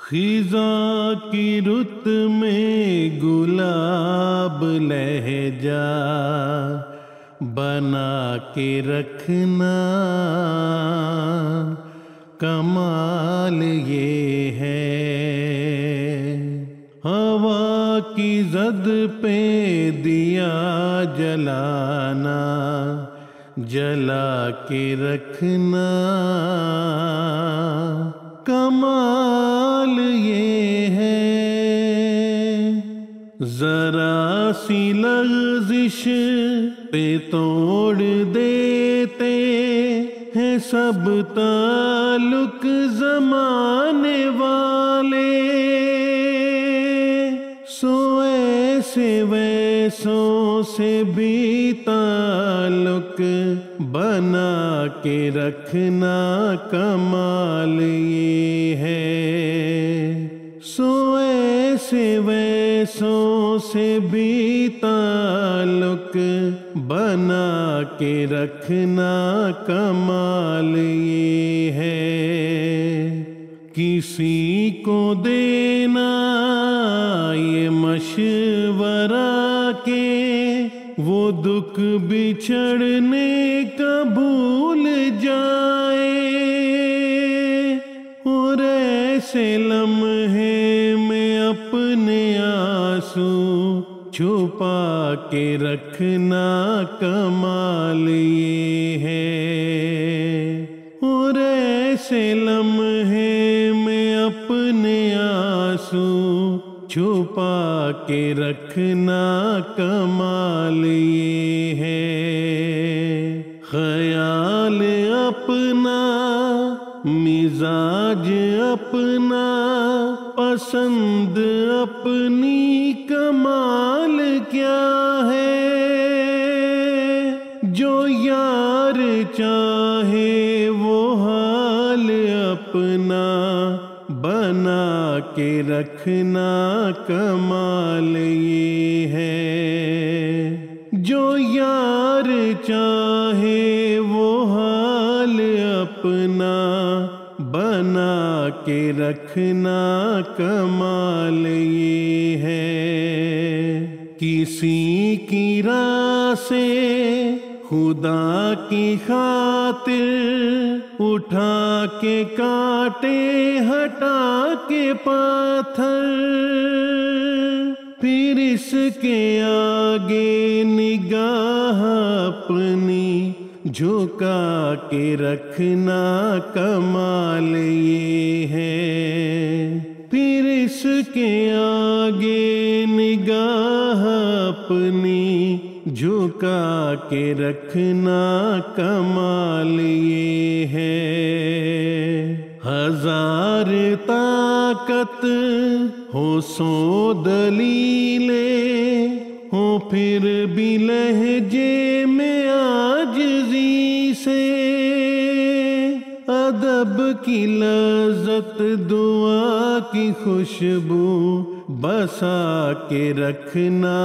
خزاں کی رت میں گلاب لہجہ بنا کے رکھنا، کمال یہ ہے۔ ہوا کی زد پہ دیا جلانا، جلا کے رکھنا، کمال یہ ہے۔ ذرا سی لغزش پہ توڑ دیتے ہیں سب تعلق زمانے والے، سو ایسے ویسوں سے بھی تعلق بنا کے رکھنا، کمال یہ ہے۔ سو ایسے ویسوں سے بھی تعلق بنا کے رکھنا، کمال یہ ہے۔ کسی کو دینا یہ مشورہ کہ وہ دکھ بچھڑنے کا بھول جائے، اور ایسے لمحے میں اپنے آنسو چھپا کے رکھنا، کمال یہ ہے۔ اور ایسے لمحے میں اپنے آنسو چھپا کے رکھنا، کمال یہ ہے۔ خیال اپنا، مزاج اپنا، پسند اپنی، کمال کیا ہے۔ جو یار چاہے وہ حال اپنا بنا کے رکھنا، کمال یہ ہے۔ جو یار چاہے وہ حال اپنا بنا کے رکھنا، کمال یہ ہے۔ کسی کی راہ سے خدا کی خاطر اٹھا کے کانٹے، ہٹا کے پاتھر، پھر اس کے آگے نگاہ اپنی جھکا کے رکھنا، کمال یہ ہے۔ پھر اس کے آگے نگاہ اپنی جھکا کے رکھنا، کمال یہ ہے۔ ہزار طاقت ہو، سو دلیلیں ہو، پھر بھی لہجے میں عاجزی سے ادب کی لذت، دعا کی خوشبو بسا کے رکھنا،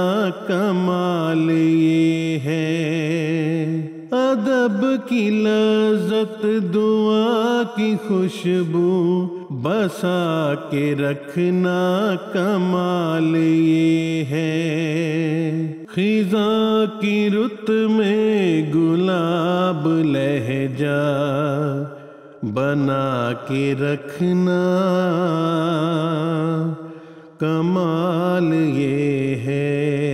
کمال یہ ہے۔ ادب کی لذت، دعا کی خوشبو بسا کے رکھنا، کمال یہ ہے۔ خزاں کی رت میں گلاب لہجہ بنا کے رکھنا، کمال یہ ہے۔